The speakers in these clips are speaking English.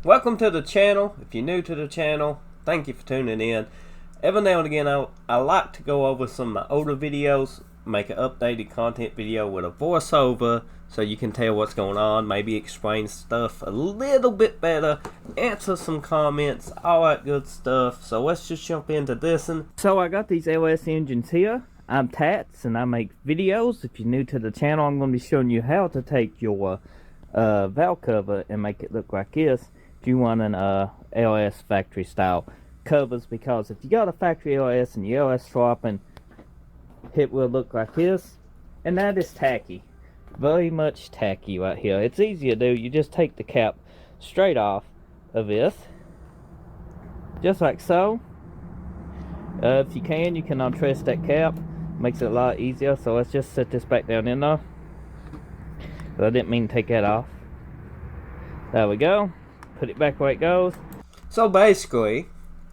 Welcome to the channel. If you're new to the channel, thank you for tuning in. Every now and again I like to go over some of my older videos, make an updated content video with a voiceover so you can tell what's going on, maybe explain stuff a little bit better, answer some comments, all that good stuff. So let's just jump into this. So I got these LS engines here. I'm Tats and I make videos. If you're new to the channel, I'm going to be showing you how to take your valve cover and make it look like this if you want an LS factory style covers, because if you got a factory LS and your LS swapping, it will look like this, and that is tacky, very much tacky right here. It's easy to do. You just take the cap straight off of this, just like so. If you can untwist that cap, makes it a lot easier. So let's just set this back down in there. But I didn't mean to take that off. There we go. Put it back where it goes. So basically,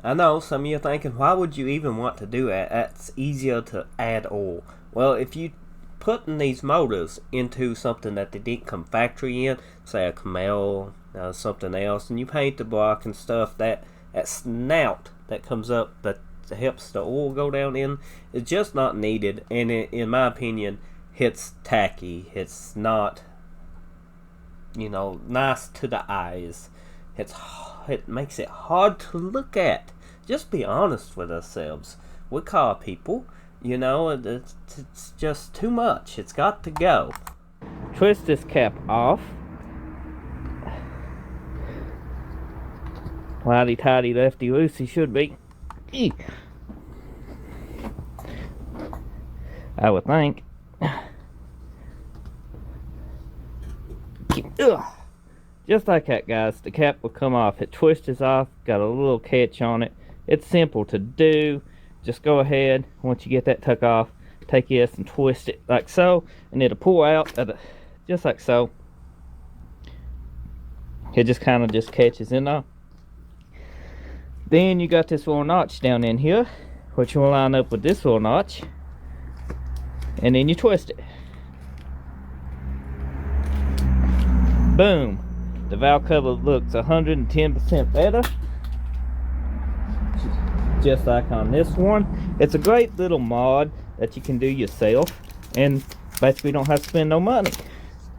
I know some of you are thinking, why would you even want to do that? That's easier to add oil. Well, if you putting these motors into something that they didn't come factory in, say a Camel, something else, and you paint the block and stuff, that snout that comes up that helps the oil go down in is just not needed, and in my opinion, it's tacky. It's not, nice to the eyes. It makes it hard to look at. Just be honest with ourselves. We car people, it's just too much. It's got to go. Twist this cap off. Righty tighty, lefty loosey should be. I would think. Just like that, guys. The cap will come off. It twists off. Got a little catch on it. It's simple to do. Just go ahead, once you get that tuck off, take this and twist it like so, and it'll pull out just like so. It just kind of just catches in there. Then you got this little notch down in here, which will line up with this little notch, and then you twist it. Boom. The valve cover looks 110% better, just like on this one. It's a great little mod that you can do yourself, and basically don't have to spend no money.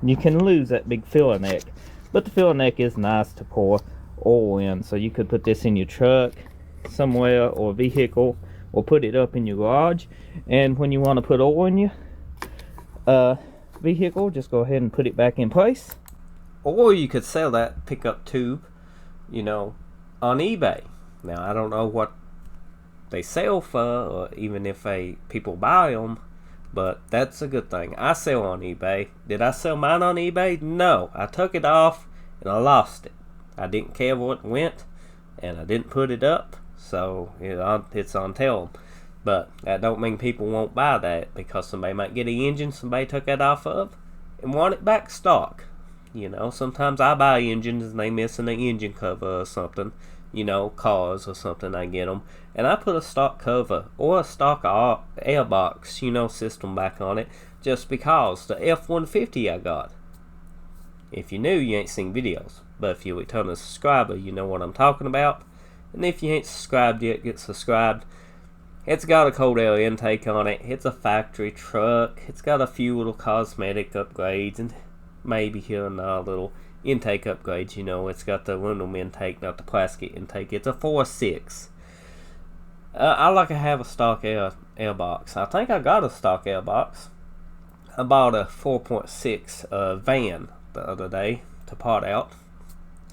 You can lose that big filler neck, but the filler neck is nice to pour oil in, so you could put this in your truck somewhere or vehicle, or put it up in your garage, and when you want to put oil in your vehicle, just go ahead and put it back in place. Or you could sell that pickup tube, on eBay. Now, I don't know what they sell for, or even if people buy them, but that's a good thing. I sell on eBay. Did I sell mine on eBay? No. I took it off, and I lost it. I didn't care where it went, and I didn't put it up, so it's on tell. But that don't mean people won't buy that, because somebody might get an engine somebody took that off of and want it back stock. Sometimes I buy engines and they missing an engine cover or something, cars or something, I get them. And I put a stock cover or a stock airbox, system back on it, just because the F-150 I got. If you're new, you ain't seen videos. But if you're a returning subscriber, you know what I'm talking about. And if you ain't subscribed yet, get subscribed. It's got a cold air intake on it. It's a factory truck. It's got a few little cosmetic upgrades and maybe here and there little intake upgrades. It's got the aluminum intake, not the plastic intake. It's a 4.6. I like to have a stock airbox. I think I got a stock airbox. I bought a 4.6 van the other day to part out,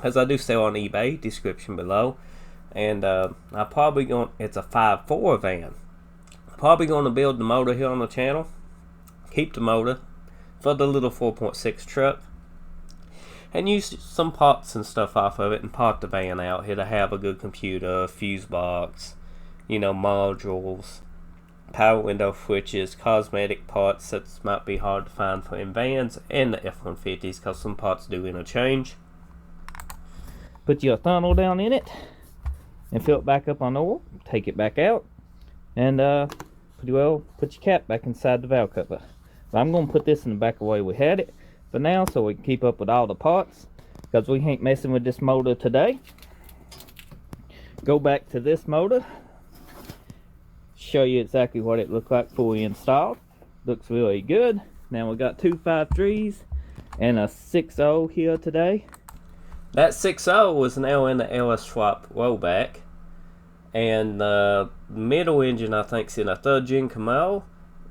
as I do sell on eBay, description below. And it's a 5.4 van. Probably going to build the motor here on the channel, keep the motor for the little 4.6 truck, and use some parts and stuff off of it and part the van out. It'll have a good computer, fuse box, modules, power window switches, cosmetic parts that might be hard to find for in vans and the F-150s, because some parts do interchange. Put your funnel down in it and fill it back up on oil. Take it back out and pretty well put your cap back inside the valve cover. So I'm going to put this in the back the way we had it for now, so we can keep up with all the parts. because we ain't messing with this motor today. Go back to this motor, show you exactly what it looked like fully installed. Looks really good. Now we got 253s and a 6.0 here today. That 6.0 was now in the LS swap rollback, and the middle engine I think is in a 3rd gen Camaro,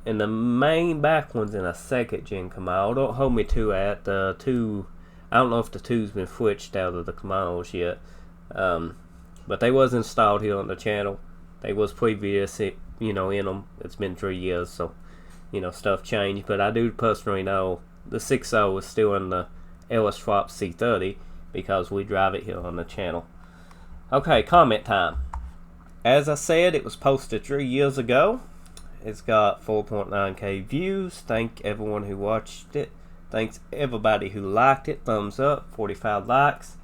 and the main back one's in a 2nd gen Camaro. Don't hold me to that. The two, I don't know if the two's been switched out of the Camaros yet, but they was installed here on the channel. They was previous, you know, in them. It's been 3 years, so you know stuff changed. But I do personally know the 6.0 is still in the LS swap C30 because we drive it here on the channel. Okay, comment time. As I said, it was posted 3 years ago. It's got 4.9k views. Thank everyone who watched it. Thanks everybody who liked it. Thumbs up. 45 likes.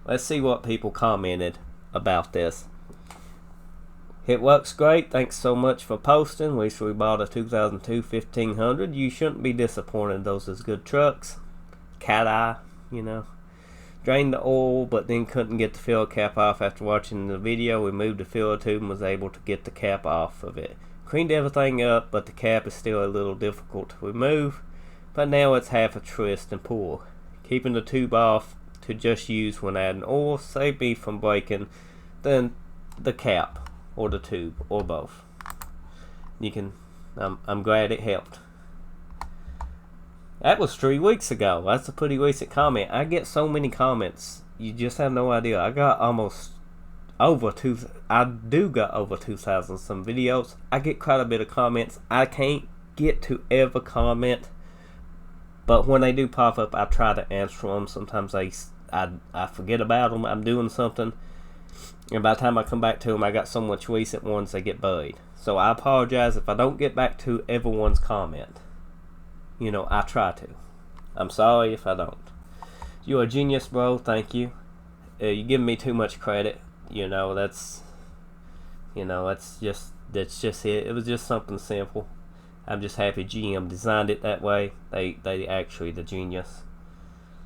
Let's see what people commented about this. It works great. Thanks so much for posting. At least we bought a 2002 1500. You shouldn't be disappointed. Those is good trucks. Cat eye, you know. Drained the oil, but then couldn't get the filler cap off. After watching the video, we moved the filler tube and was able to get the cap off of it. Cleaned everything up, but the cap is still a little difficult to remove. But now it's half a twist and pull. Keeping the tube off to just use when adding oil saved me from breaking the cap or the tube or both. You can. I'm glad it helped. That was 3 weeks ago. That's a pretty recent comment. I get so many comments. You just have no idea. I got almost over I do got over 2,000 some videos. I get quite a bit of comments. I can't get to every comment, but when they do pop up, I try to answer them. Sometimes I forget about them. I'm doing something, and by the time I come back to them, I got so much recent ones they get buried. So I apologize if I don't get back to everyone's comment. You know, I try to. I'm sorry if I don't. You're a genius, bro. Thank you. You give me too much credit. You know, that's just it. It was just something simple. I'm just happy GM designed it that way. They actually the genius.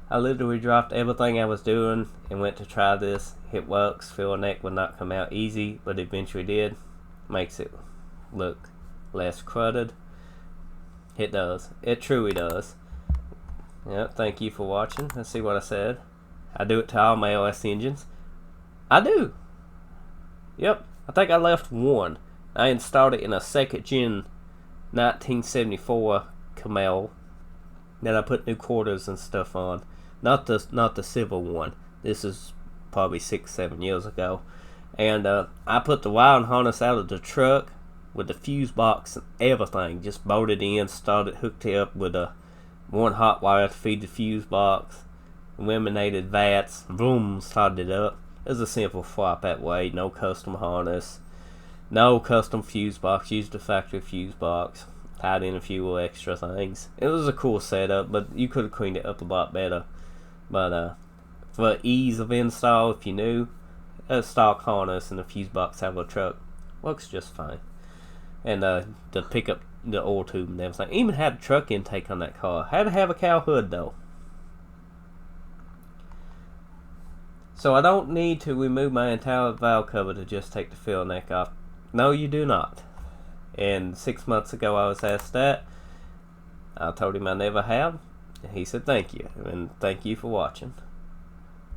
I literally dropped everything I was doing and went to try this. It works. Filler neck would not come out easy, but eventually did. Makes it look less crowded. It does. It truly does. Yep, thank you for watching. Let's see what I said. I do it to all my LS engines. I do. Yep. I think I left one. I installed it in a 2nd gen 1974 Camaro. Then I put new quarters and stuff on. Not the silver one. This is probably 6-7 years ago. And I put the wiring harness out of the truck with the fuse box and everything, just bolted in, started hooked it up with one hot wire to feed the fuse box, eliminated vats, boom, started it up. It was a simple swap that way, no custom harness, no custom fuse box, used a factory fuse box, tied in a few extra things. It was a cool setup, but you could have cleaned it up a lot better. But for ease of install, if you knew, a stock harness and a fuse box out of a truck works just fine. And the pickup, the oil tube and everything. Even had a truck intake on that car. Had to have a cow hood though. So I don't need to remove my entire valve cover to just take the filler neck off. No, you do not. And 6 months ago I was asked that. I told him I never have. And he said thank you. And thank you for watching.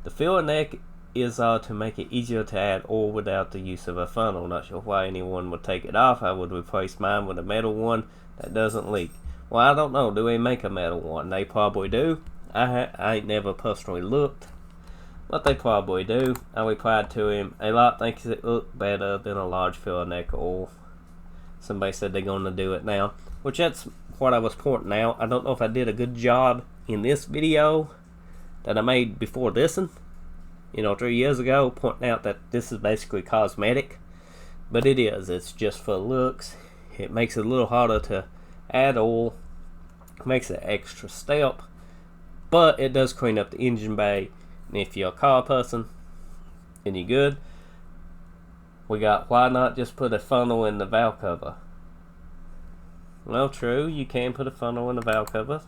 The filler neck is to make it easier to add oil without the use of a funnel. Not sure why anyone would take it off. I would replace mine with a metal one that doesn't leak. Well, I don't know. Do they make a metal one? They probably do. I ain't never personally looked, but they probably do. I replied to him, a lot thinks it looked better than a large filler neck oil. Somebody said they're going to do it now, which that's what I was pointing out. I don't know if I did a good job in this video that I made before this one. 3 years ago, pointing out that this is basically cosmetic, but it is. It's just for looks. It makes it a little harder to add oil, makes it an extra step, but it does clean up the engine bay. And if you're a car person, then you're good. We got, why not just put a funnel in the valve cover? Well, true, you can put a funnel in the valve cover.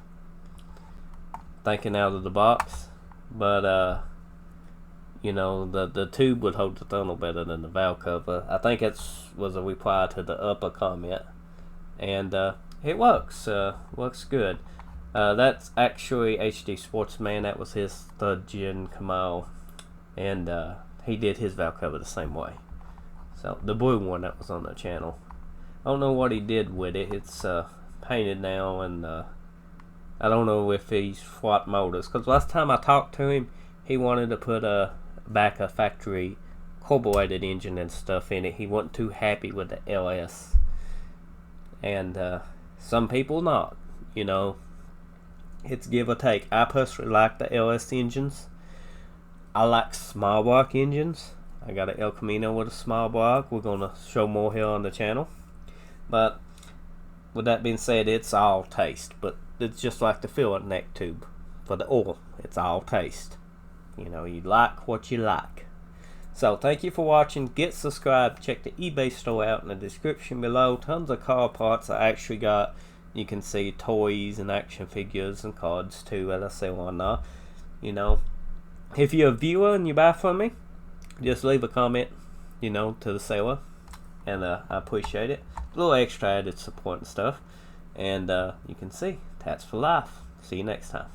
Thinking out of the box. but you know, the tube would hold the tunnel better than the valve cover. I think it was a reply to the upper comment, and it works good. That's actually HD Sportsman. That was his third gen Kamal, and he did his valve cover the same way. So the blue one that was on the channel, I don't know what he did with it. It's painted now, and I don't know if he's swapped motors. Cause last time I talked to him, he wanted to put back a factory carbureted engine and stuff in it. He wasn't too happy with the LS, and some people not. You know, it's give or take. I personally like the LS engines. I like small block engines. I got an El Camino with a small block. We're gonna show more here on the channel. But with that being said, it's all taste. But it's just like the fillet neck tube for the oil. It's all taste. You know, you like what you like. So thank you for watching. Get subscribed. Check the eBay store out in the description below. Tons of car parts. I actually got, you can see toys and action figures and cards too, as I say on there. You know, if you're a viewer and you buy from me, just leave a comment, you know, to the seller, and I appreciate it. A little extra added support and stuff. And you can see, Tats for Life. See you next time.